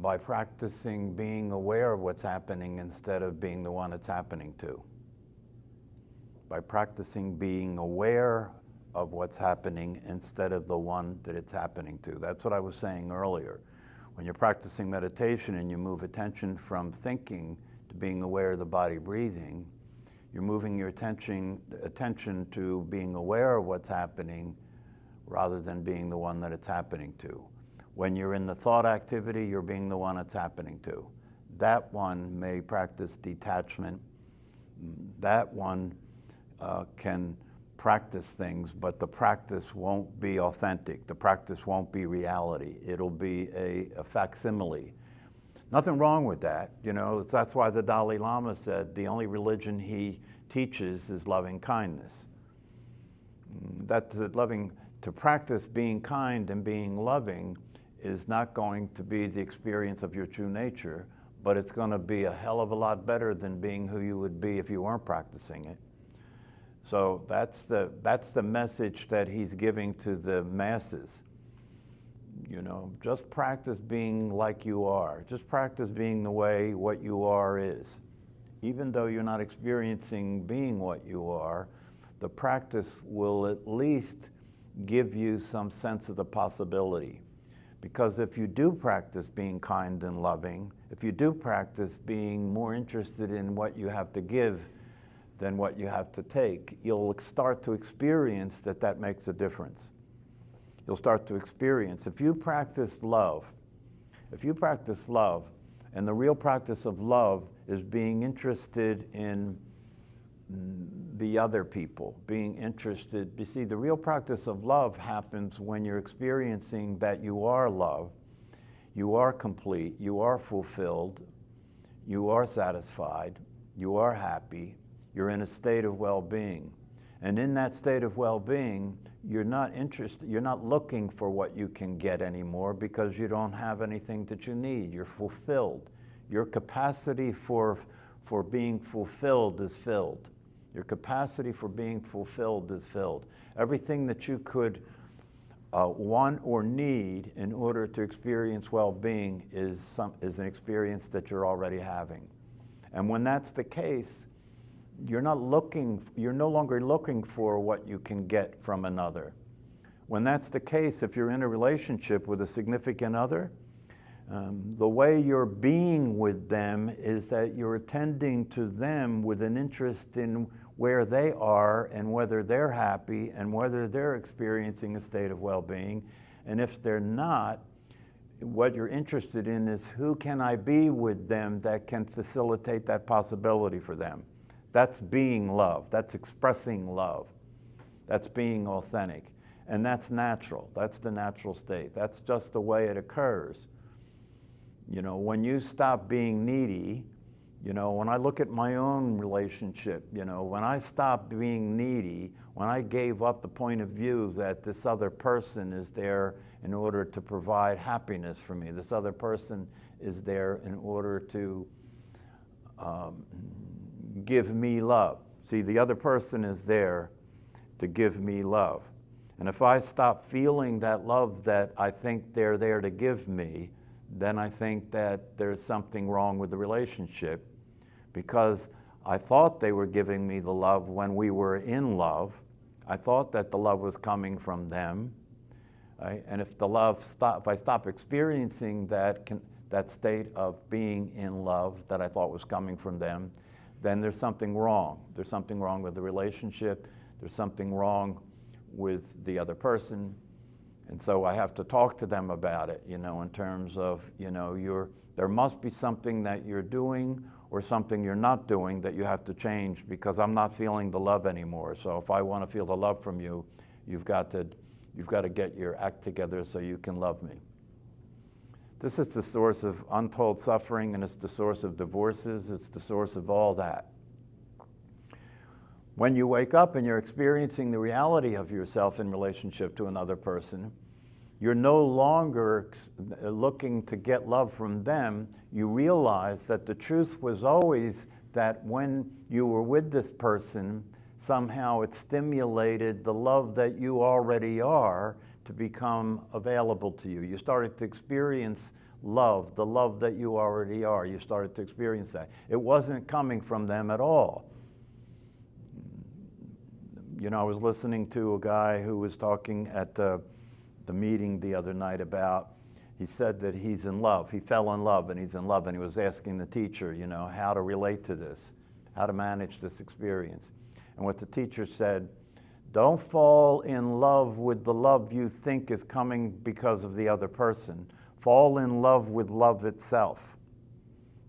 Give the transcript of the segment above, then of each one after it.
by practicing being aware of what's happening instead of being the one it's happening to. By practicing being aware of what's happening instead of the one that it's happening to. That's what I was saying earlier. When you're practicing meditation and you move attention from thinking to being aware of the body breathing, you're moving your attention to being aware of what's happening rather than being the one that it's happening to. When you're in the thought activity, you're being the one it's happening to. That one may practice detachment. That one can practice things, but the practice won't be authentic. The practice won't be reality. It'll be a facsimile. Nothing wrong with that. You know, that's why the Dalai Lama said the only religion he teaches is loving kindness. To practice being kind and being loving is not going to be the experience of your true nature, but it's going to be a hell of a lot better than being who you would be if you weren't practicing it. So that's the message that he's giving to the masses. You know, just practice being like you are. Just practice being the way what you are is. Even though you're not experiencing being what you are, the practice will at least give you some sense of the possibility. Because if you do practice being kind and loving, if you do practice being more interested in what you have to give than what you have to take, you'll start to experience that makes a difference. You'll start to experience, if you practice love, and the real practice of love is being interested in the other people, being interested. You see, the real practice of love happens when you're experiencing that you are love, you are complete, you are fulfilled, you are satisfied, you are happy, you're in a state of well-being. And in that state of well-being, you're not looking for what you can get anymore because you don't have anything that you need. You're fulfilled. Your capacity for being fulfilled is filled. Your capacity for being fulfilled is filled. Everything that you could want or need in order to experience well-being is an experience that you're already having. And when that's the case, you're no longer looking for what you can get from another. When that's the case, if you're in a relationship with a significant other, the way you're being with them is that you're attending to them with an interest in where they are and whether they're happy and whether they're experiencing a state of well-being. And if they're not, what you're interested in is who can I be with them that can facilitate that possibility for them. That's being love. That's expressing love. That's being authentic. And that's natural. That's the natural state. That's just the way it occurs. You know, when you stop being needy, you know, when I look at my own relationship, you know, when I stopped being needy, when I gave up the point of view that this other person is there in order to provide happiness for me, this other person is there in order to give me love. See, the other person is there to give me love. And if I stop feeling that love that I think they're there to give me, then I think that there's something wrong with the relationship, because I thought they were giving me the love when we were in love. I thought that the love was coming from them. Right? And if if I stop experiencing that state of being in love that I thought was coming from them, then there's something wrong. There's something wrong with the relationship. There's something wrong with the other person. And so I have to talk to them about it, you know, in terms of, you know, there must be something that you're doing or something you're not doing that you have to change, because I'm not feeling the love anymore. So if I want to feel the love from you, you've got to get your act together so you can love me. This is the source of untold suffering, and it's the source of divorces. It's the source of all that. When you wake up and you're experiencing the reality of yourself in relationship to another person, you're no longer looking to get love from them. You realize that the truth was always that when you were with this person, somehow it stimulated the love that you already are to become available to you. You started to experience love, the love that you already are. You started to experience that. It wasn't coming from them at all. You know, I was listening to a guy who was talking at the meeting the other night about, he said that he's in love. He fell in love and he's in love, and he was asking the teacher, you know, how to relate to this, how to manage this experience. And what the teacher said, don't fall in love with the love you think is coming because of the other person. Fall in love with love itself.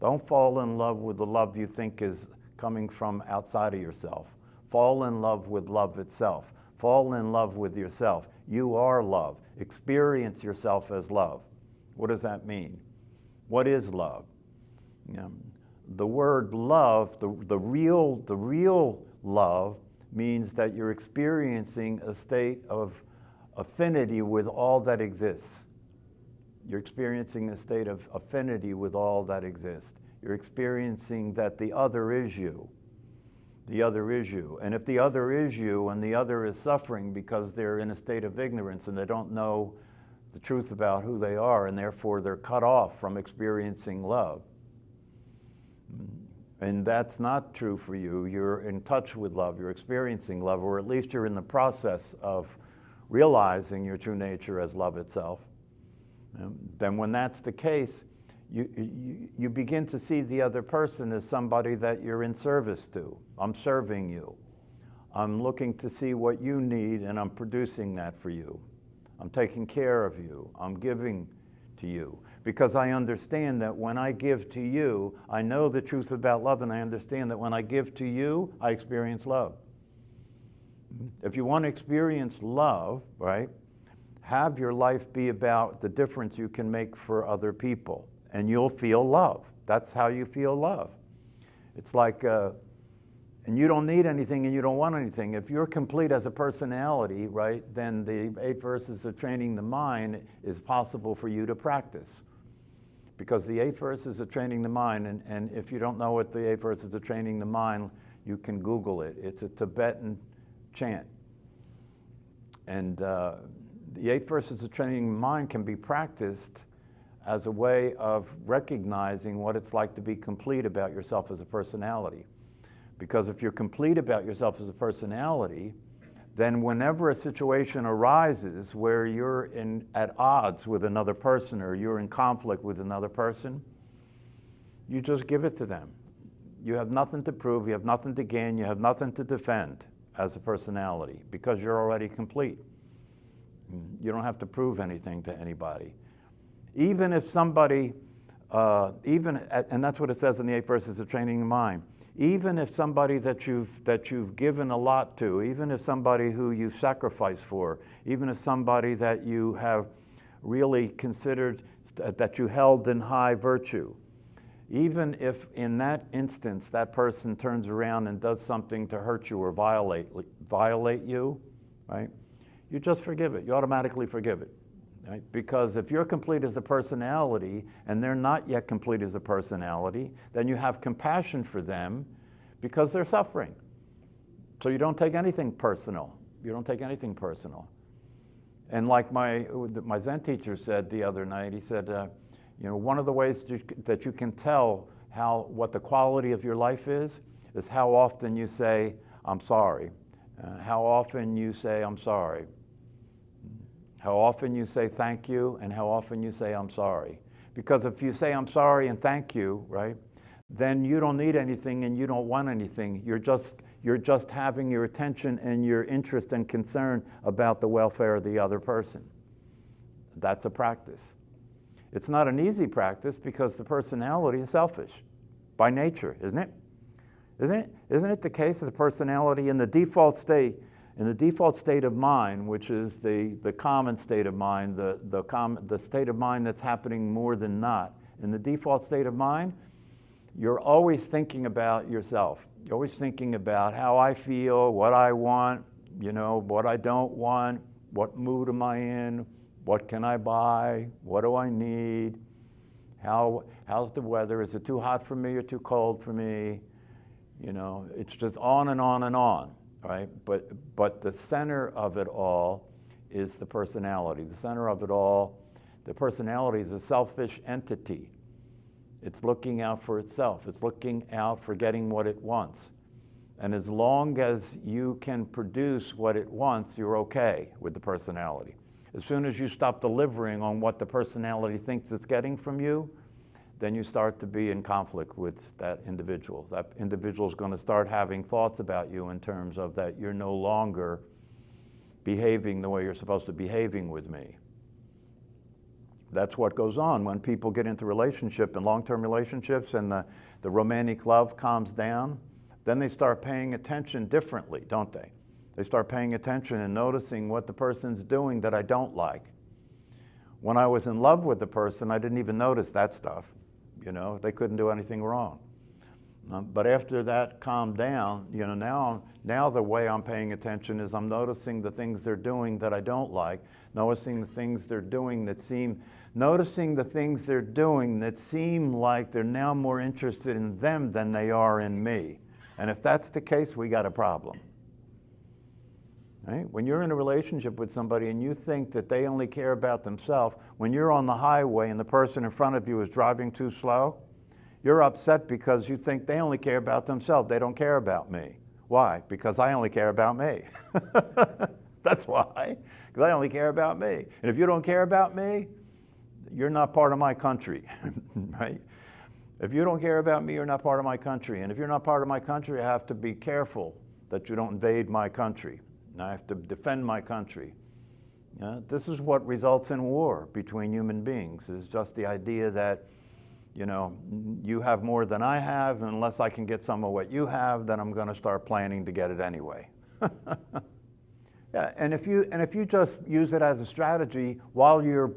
Don't fall in love with the love you think is coming from outside of yourself. Fall in love with love itself. Fall in love with yourself. You are love. Experience yourself as love. What does that mean? What is love? You know, the word love, the real love, means that you're experiencing a state of affinity with all that exists. You're experiencing a state of affinity with all that exists. You're experiencing that the other is you. The other is you. And if the other is you and the other is suffering because they're in a state of ignorance and they don't know the truth about who they are, and therefore they're cut off from experiencing love, and that's not true for you. You're in touch with love, you're experiencing love, or at least you're in the process of realizing your true nature as love itself. Then when that's the case, you begin to see the other person as somebody that you're in service to. I'm serving you. I'm looking to see what you need, and I'm producing that for you. I'm taking care of you. I'm giving to you. Because I understand that when I give to you, I know the truth about love, and I understand that when I give to you, I experience love. If you want to experience love, right, have your life be about the difference you can make for other people, and you'll feel love. That's how you feel love. It's like, and you don't need anything and you don't want anything. If you're complete as a personality, right, then the 8 verses of training the mind is possible for you to practice. Because the 8 verses of training the mind, and if you don't know what the 8 verses of training the mind, you can Google it. It's a Tibetan chant. And the 8 verses of training the mind can be practiced as a way of recognizing what it's like to be complete about yourself as a personality. Because if you're complete about yourself as a personality, then whenever a situation arises where you're at odds with another person or you're in conflict with another person, you just give it to them. You have nothing to prove, you have nothing to gain, you have nothing to defend as a personality because you're already complete. You don't have to prove anything to anybody. Even if somebody, and that's what it says in the 8 verses of training the mind, even if somebody that you've given a lot to, even if somebody who you've sacrificed for, even if somebody that you have really considered, that you held in high virtue, even if in that instance that person turns around and does something to hurt you or violate you, right? You just forgive it. You automatically forgive it. Right? Because if you're complete as a personality and they're not yet complete as a personality, then you have compassion for them because they're suffering. So you don't take anything personal. You don't take anything personal. And like my Zen teacher said the other night, he said, you know, one of the ways that you can tell what the quality of your life is how often you say, I'm sorry. How often you say, I'm sorry. How often you say thank you, and how often you say I'm sorry. Because if you say I'm sorry and thank you, right, then you don't need anything and you don't want anything. You're just having your attention and your interest and concern about the welfare of the other person. That's a practice. It's not an easy practice because the personality is selfish by nature, isn't it? Isn't it the case that the personality in the default state of mind, which is the common state of mind, the state of mind that's happening more than not, in the default state of mind, you're always thinking about yourself. You're always thinking about how I feel, what I want, you know, what I don't want, what mood am I in, what can I buy, what do I need, how's the weather, is it too hot for me or too cold for me? You know, it's just on and on and on, right? But the center of it all is the personality. The center of it all, The personality is a selfish entity. It's looking out for itself. It's looking out for getting what it wants. And as long as you can produce what it wants, you're okay with the personality. As soon as you stop delivering on what the personality thinks it's getting from you, then you start to be in conflict with that individual. That individual is going to start having thoughts about you in terms of that you're no longer behaving the way you're supposed to be behaving with me. That's what goes on when people get into relationship and long-term relationships and the romantic love calms down. Then they start paying attention differently, don't they? They start paying attention and noticing what the person's doing that I don't like. When I was in love with the person, I didn't even notice that stuff. You know, they couldn't do anything wrong. But after that calmed down, you know, now the way I'm paying attention is I'm noticing the things they're doing that I don't like, noticing the things they're doing that seem like they're now more interested in them than they are in me. And if that's the case, we got a problem. Right? When you're in a relationship with somebody and you think that they only care about themselves, when you're on the highway and the person in front of you is driving too slow, you're upset because you think they only care about themselves. They don't care about me. Why? Because I only care about me. That's why. Because I only care about me. And if you don't care about me, you're not part of my country, right? If you don't care about me, you're not part of my country. And if you're not part of my country, I have to be careful that you don't invade my country. And I have to defend my country. This is what results in war between human beings, is just the idea that, you know, you have more than I have, and unless I can get some of what you have, then I'm going to start planning to get it anyway. Yeah, and if you just use it as a strategy while you're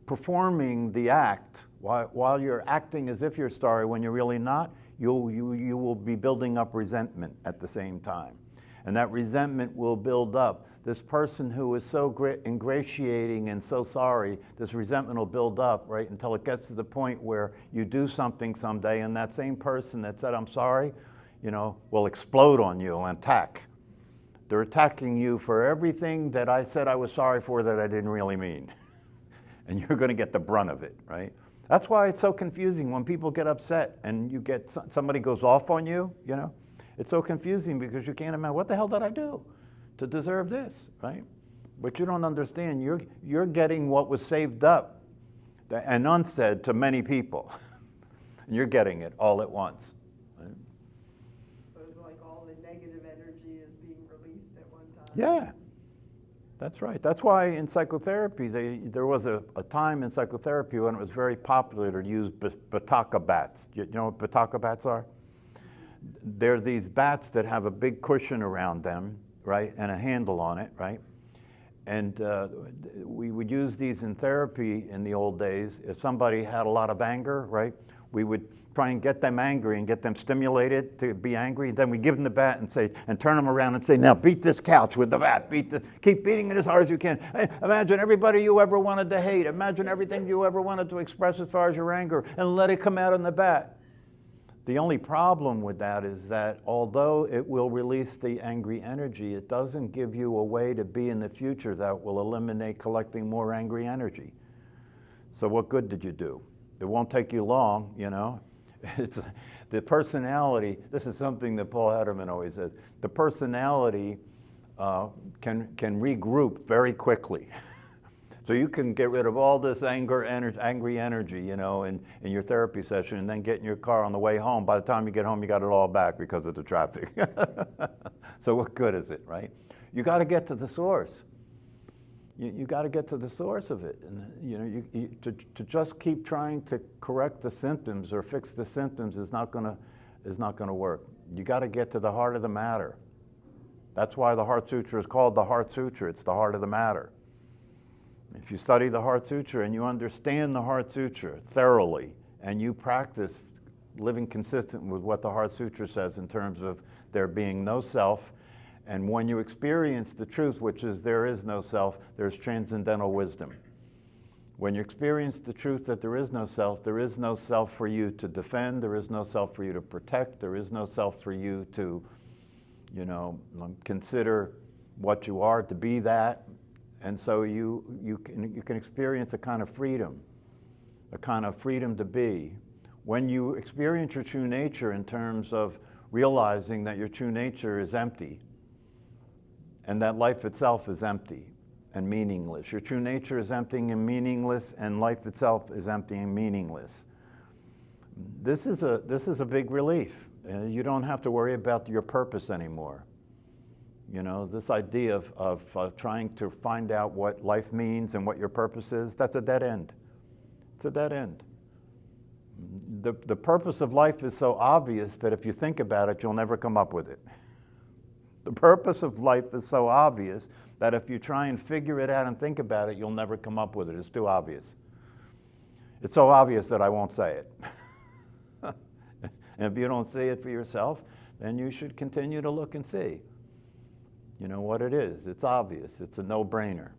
performing the act, while you're acting as if you're sorry when you're really not, you will be building up resentment at the same time. And that resentment will build up. This person who is so ingratiating and so sorry, this resentment will build up, right, until it gets to the point where you do something someday and that same person that said, I'm sorry, you know, will explode on you and attack. They're attacking you for everything that I said I was sorry for that I didn't really mean. And you're going to get the brunt of it, right? That's why it's so confusing when people get upset and you get somebody goes off on you, you know? It's so confusing because you can't imagine, what the hell did I do to deserve this, right? But you don't understand, you're getting what was saved up and unsaid to many people. And you're getting it all at once. Right? So it's like all the negative energy is being released at one time. Yeah, that's right. That's why in psychotherapy, there was a time in psychotherapy when it was very popular to use Bataka bats. You know what Bataka bats are? They're these bats that have a big cushion around them, right, and a handle on it, right? And we would use these in therapy in the old days. If somebody had a lot of anger, right, we would try and get them angry and get them stimulated to be angry. Then we give them the bat and say, and turn them around and say, now beat this couch with the bat. Keep beating it as hard as you can. Imagine everybody you ever wanted to hate. Imagine everything you ever wanted to express as far as your anger, and let it come out in the bat. The only problem with that is that although it will release the angry energy, it doesn't give you a way to be in the future that will eliminate collecting more angry energy. So what good did you do? It won't take you long, you know. It's the personality. This is something that Paul Hederman always says. The personality can regroup very quickly. So you can get rid of all this angry energy, you know, in your therapy session, and then get in your car on the way home. By the time you get home, you got it all back because of the traffic. So what good is it, right? You got to get to the source. You got to get to the source of it, and you know, to just keep trying to correct the symptoms or fix the symptoms is not going to work. You got to get to the heart of the matter. That's why the Heart Sutra is called the Heart Sutra. It's the heart of the matter. If you study the Heart Sutra and you understand the Heart Sutra thoroughly, and you practice living consistent with what the Heart Sutra says in terms of there being no self, and when you experience the truth, which is there is no self, there's transcendental wisdom. When you experience the truth that there is no self for you to defend, there is no self for you to protect, there is no self for you to, you know, consider what you are to be that. And so you can experience a kind of freedom to be. When you experience your true nature in terms of realizing that your true nature is empty and that life itself is empty and meaningless. Your true nature is empty and meaningless, and life itself is empty and meaningless. This is a big relief. You don't have to worry about your purpose anymore. You know, this idea of trying to find out what life means and what your purpose is, that's a dead end. It's a dead end. The purpose of life is so obvious that if you think about it, you'll never come up with it. The purpose of life is so obvious that if you try and figure it out and think about it, you'll never come up with it. It's too obvious. It's so obvious that I won't say it. And if you don't see it for yourself, then you should continue to look and see. You know what it is. It's obvious. It's a no-brainer.